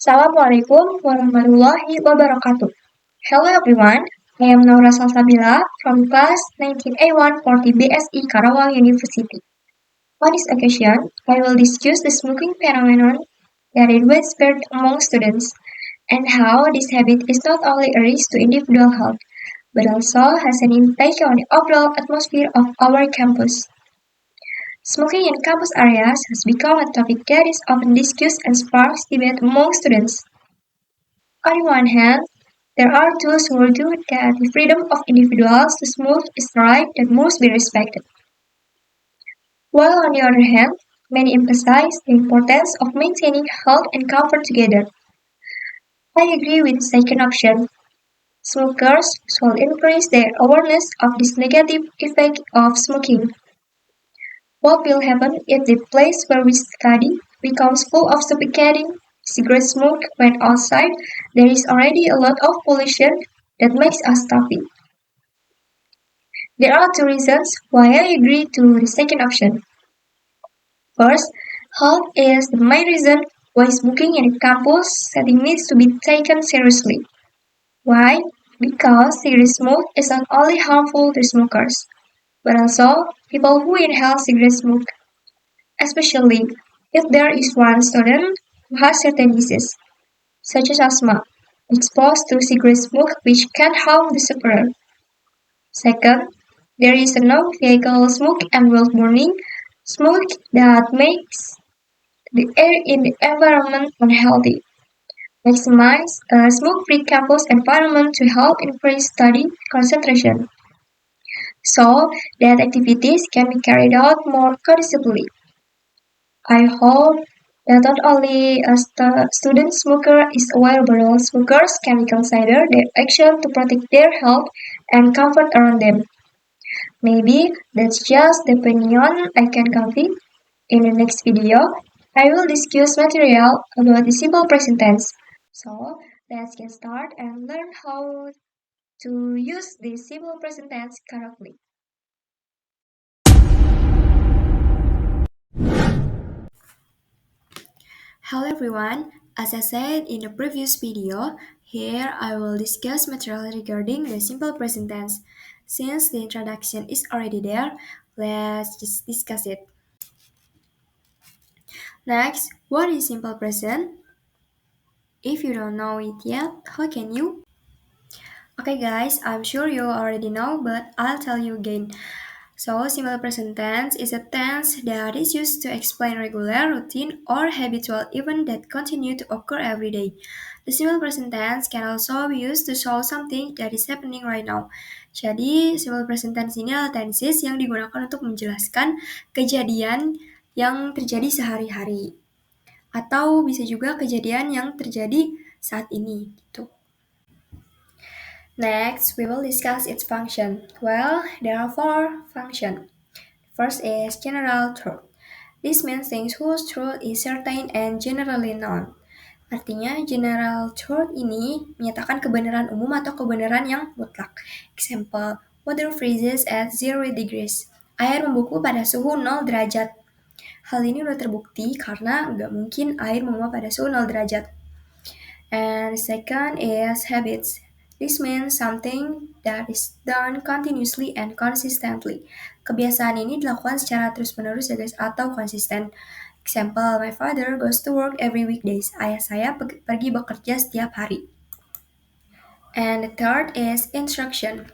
Assalamualaikum warahmatullahi wabarakatuh. Hello everyone, I am Naura Salsabila from class 19A140 BSE Karawang University. On this occasion, I will discuss the smoking phenomenon that is widespread among students and how this habit is not only a risk to individual health but also has an impact on the overall atmosphere of our campus. Smoking in campus areas has become a topic that is often discussed and sparks debate among students. On one hand, there are those who argue that the freedom of individuals to smoke is a right that must be respected, while on the other hand, many emphasize the importance of maintaining health and comfort together. I agree with the second option. Smokers should increase their awareness of this negative effect of smoking. What will happen if the place where we study becomes full of suffocating cigarette smoke when outside there is already a lot of pollution that makes us stuffy? There are two reasons why I agree to the second option. First, health is the main reason why smoking in a campus setting needs to be taken seriously. Why? Because cigarette smoke is not only harmful to smokers, but also people who inhale cigarette smoke, especially if there is one student who has certain disease, such as asthma, exposed to cigarette smoke which can harm the sufferer. Second, there is a non-vehicle smoke and road burning smoke that makes the air in the environment unhealthy. Maximize a smoke-free campus environment to help increase study concentration, so that activities can be carried out more cohesively. I hope that not only a student smoker is aware but all smokers can reconsider their action to protect their health and comfort around them. Maybe that's just the opinion I can convey. In the next video, I will discuss material about the simple present tense. So, let's get started and learn how to use the simple present tense correctly. Hello everyone, as I said in the previous video, here I will discuss material regarding the simple present tense. Since the introduction is already there, let's just discuss it. Next, what is simple present? If you don't know it yet, how can you? Okay guys, I'm sure you already know, but I'll tell you again. So, simple present tense is a tense that is used to explain regular, routine, or habitual event that continue to occur every day. The simple present tense can also be used to show something that is happening right now. Jadi, simple present tense ini adalah tenses yang digunakan untuk menjelaskan kejadian yang terjadi sehari-hari. Atau bisa juga kejadian yang terjadi saat ini, gitu. Next, we will discuss its function. Well, there are four functions. First is general truth. This means things whose truth is certain and generally known. Artinya, general truth ini menyatakan kebenaran umum atau kebenaran yang mutlak. Example, water freezes at 0 degrees. Air membeku pada suhu 0 derajat. Hal ini udah terbukti karena nggak mungkin air menguap pada suhu 0 derajat. And second is habits. This means something that is done continuously and consistently. Kebiasaan ini dilakukan secara terus-menerus ya guys, atau konsisten. Example, my father goes to work every weekdays. Ayah saya pergi bekerja setiap hari. And the third is instruction.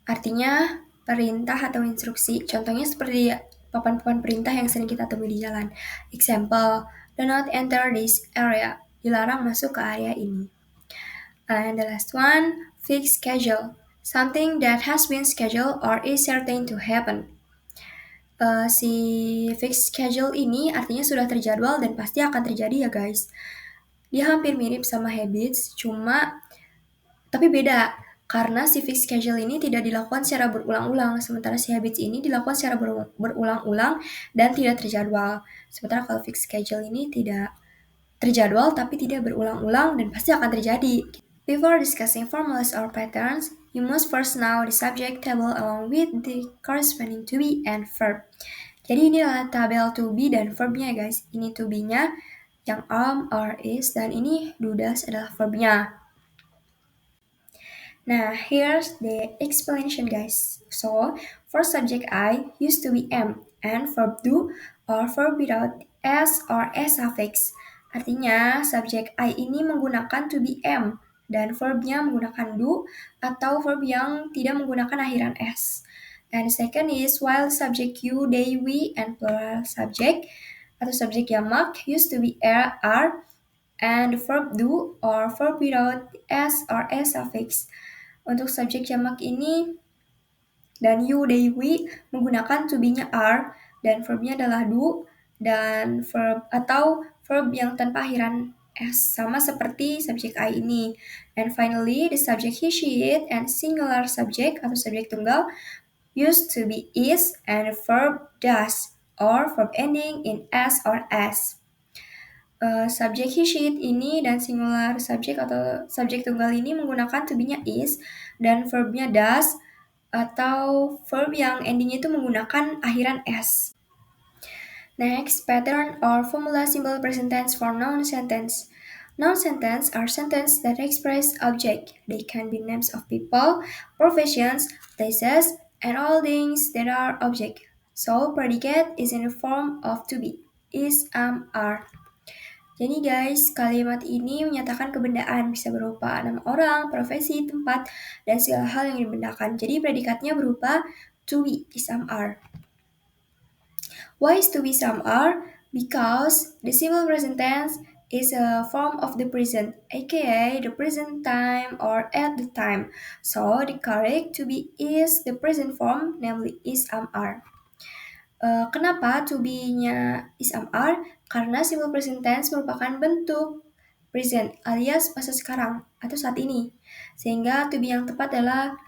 Artinya perintah atau instruksi. Contohnya seperti papan-papan perintah yang sering kita temui di jalan. Example, do not enter this area. Dilarang masuk ke area ini. And the last one, fixed schedule. Something that has been scheduled or is certain to happen. Si fixed schedule ini artinya sudah terjadwal dan pasti akan terjadi ya guys. Dia hampir mirip sama habits, tapi beda. Karena si fixed schedule ini tidak dilakukan secara berulang-ulang, sementara si habits ini dilakukan secara berulang-ulang dan tidak terjadwal. Sementara kalau fixed schedule ini tidak terjadwal tapi tidak berulang-ulang dan pasti akan terjadi. Before discussing formulas or patterns, you must first know the subject table along with the corresponding to be and verb. Jadi ini adalah tabel to be dan verbnya guys. Ini to be-nya yang are, is, dan ini do, does adalah verbnya. Now, here's the explanation, guys. So, for subject I used to be am, and verb do or verb without s or s suffix. Artinya, subjek I ini menggunakan to be am, dan verbnya menggunakan do atau verb yang tidak menggunakan akhiran s. And the second is while subject you, they, we, and plural subject atau subjek jamak used to be are, and the verb do or verb without s or s suffix. Untuk subjek jamak ini dan you, they, we menggunakan to be-nya are dan verbnya adalah do dan verb atau verb yang tanpa akhiran s sama seperti subjek I ini. And finally, the subject he, she, it and singular subject atau subjek tunggal used to be is and verb does or verb ending in s or s. Subjek he, she, it ini dan singular subject atau subjek tunggal ini menggunakan to be-nya is dan verbnya does atau verb yang endingnya itu menggunakan akhiran s. Next, pattern or formula simple present tense for noun sentence. Noun sentence are sentences that express object. They can be names of people, professions, places, and all things that are object. So, predicate is in the form of to be, is, are. Jadi guys, kalimat ini menyatakan kebendaan bisa berupa nama orang, profesi, tempat, dan segala hal yang dibendakan. Jadi predikatnya berupa to be, is, are. Why is to be, are? Because the simple present tense is a form of the present, aka the present time or at the time. So the correct to be is the present form, namely is, are. Kenapa to be-nya is, are? Karena simple present tense merupakan bentuk present alias masa sekarang atau saat ini. Sehingga to be yang tepat adalah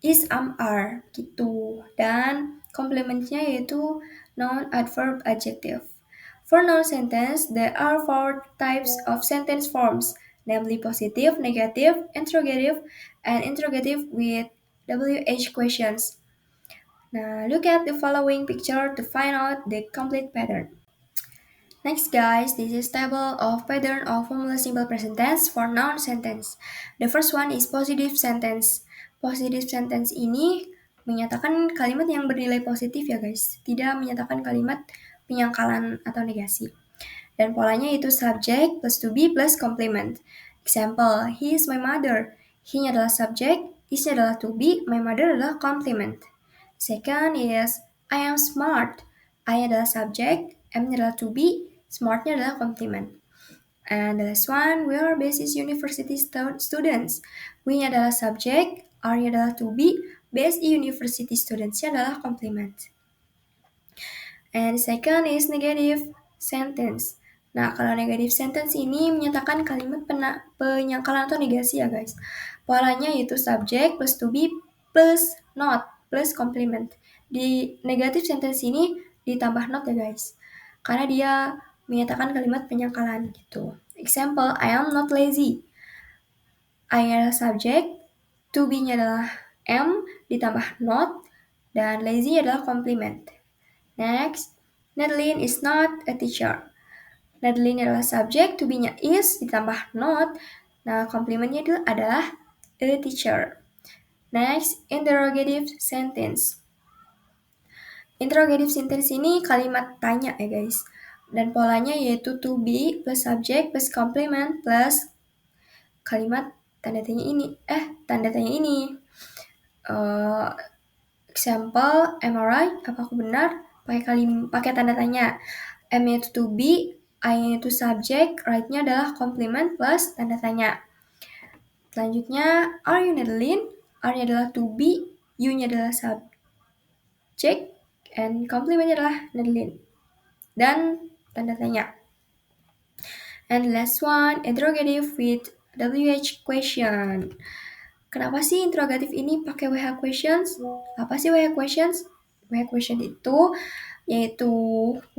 is, are gitu. Dan komplementnya yaitu noun, adverb, adjective. For noun sentence, there are 4 types of sentence forms, namely positive, negative, interrogative, and interrogative with WH questions. Now, look at the following picture to find out the complete pattern. Next guys, this is table of pattern of formula simple present tense for noun sentence. The first one is positive sentence. Positive sentence ini menyatakan kalimat yang bernilai positif ya guys, tidak menyatakan kalimat penyangkalan atau negasi. Dan polanya itu subject plus to be plus complement. Example, he is my mother. He-nya adalah subject, is-nya adalah to be, my mother adalah complement. Second is I am smart. I adalah subject, M-nya adalah to be, smart-nya adalah complement. And the last one, we are basis university students. We-nya adalah subject, R-nya adalah to be, base university students-nya adalah complement. And second is negative sentence. Nah, kalau negative sentence ini menyatakan kalimat penyangkalan atau negasi ya guys. Polanya yaitu subject plus to be plus not plus complement. Di negative sentence ini ditambah not ya guys. Karena dia menyatakan kalimat penyangkalan gitu. Example, I am not lazy. I adalah subject, to be-nya adalah am ditambah not, dan lazy adalah complement. Next, Madeline is not a teacher. Madeline adalah subject, to be-nya is ditambah not. Nah, komplementnya itu adalah a teacher. Next, interrogative sentence. Interrogative sentence ini kalimat tanya ya guys. Dan polanya yaitu to be plus subject plus complement plus kalimat tanda tanya ini. Tanda tanya ini. Example, am I right? Apa aku benar? Pakai tanda tanya. M-nya itu to be, I-nya itu subject, right-nya adalah complement plus tanda tanya. Selanjutnya, are you Madeline? R-nya adalah to be, you-nya adalah subject, and complement-nya adalah Madeline. Dan tanda tanya. And last one, interrogative with WH question. Kenapa sih interrogatif ini pakai WH questions? Apa sih WH questions? WH question itu yaitu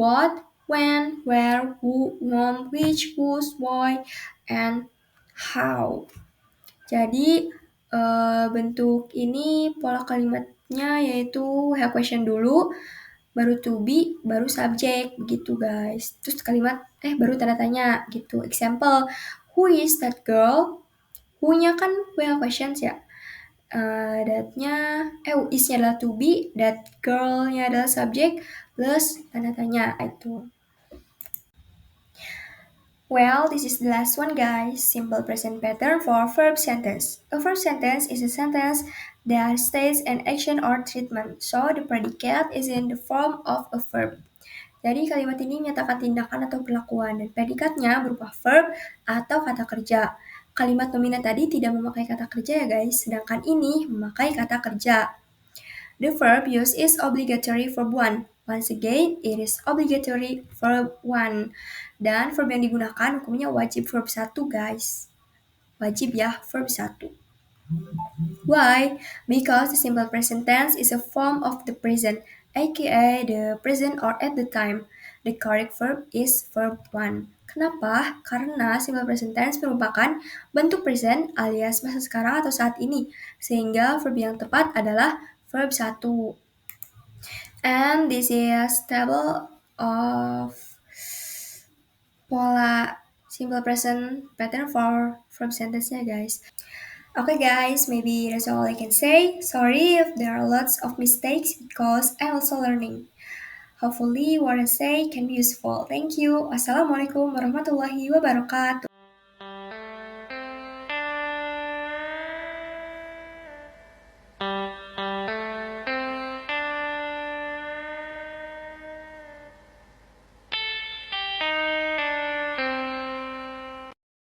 what, when, where, who, whom, which, whose, why, and how. Jadi bentuk ini pola kalimatnya yaitu WH question dulu, baru to be, baru subjek, begitu guys. Terus kalimat, baru tanda tanya, gitu. Example, who is that girl? Who-nya kan we have questions ya. That-nya, is-nya adalah to be, that girl-nya adalah subjek, plus tanda tanya, itu. Well, this is the last one guys, simple present pattern for verb sentence. A verb sentence is a sentence that states an action or treatment, so the predicate is in the form of a verb. Jadi kalimat ini menyatakan tindakan atau perlakuan, dan predikatnya berupa verb atau kata kerja. Kalimat nominat tadi tidak memakai kata kerja ya guys, sedangkan ini memakai kata kerja. The verb used is obligatory verb 1. Once again, it is obligatory verb 1. Dan verb yang digunakan hukumnya wajib verb 1 guys. Wajib ya, verb 1. Why? Because the simple present tense is a form of the present, aka the present or at the time. The correct verb is verb 1. Kenapa? Karena simple present tense merupakan bentuk present alias masa sekarang atau saat ini, sehingga verb yang tepat adalah verb 1. And this is table of pola simple present pattern for verb sentence-nya guys. Okay guys, maybe that's all I can say. Sorry if there are lots of mistakes because I'm also learning. Hopefully what I say can be useful. Thank you. Wassalamualaikum warahmatullahi wabarakatuh.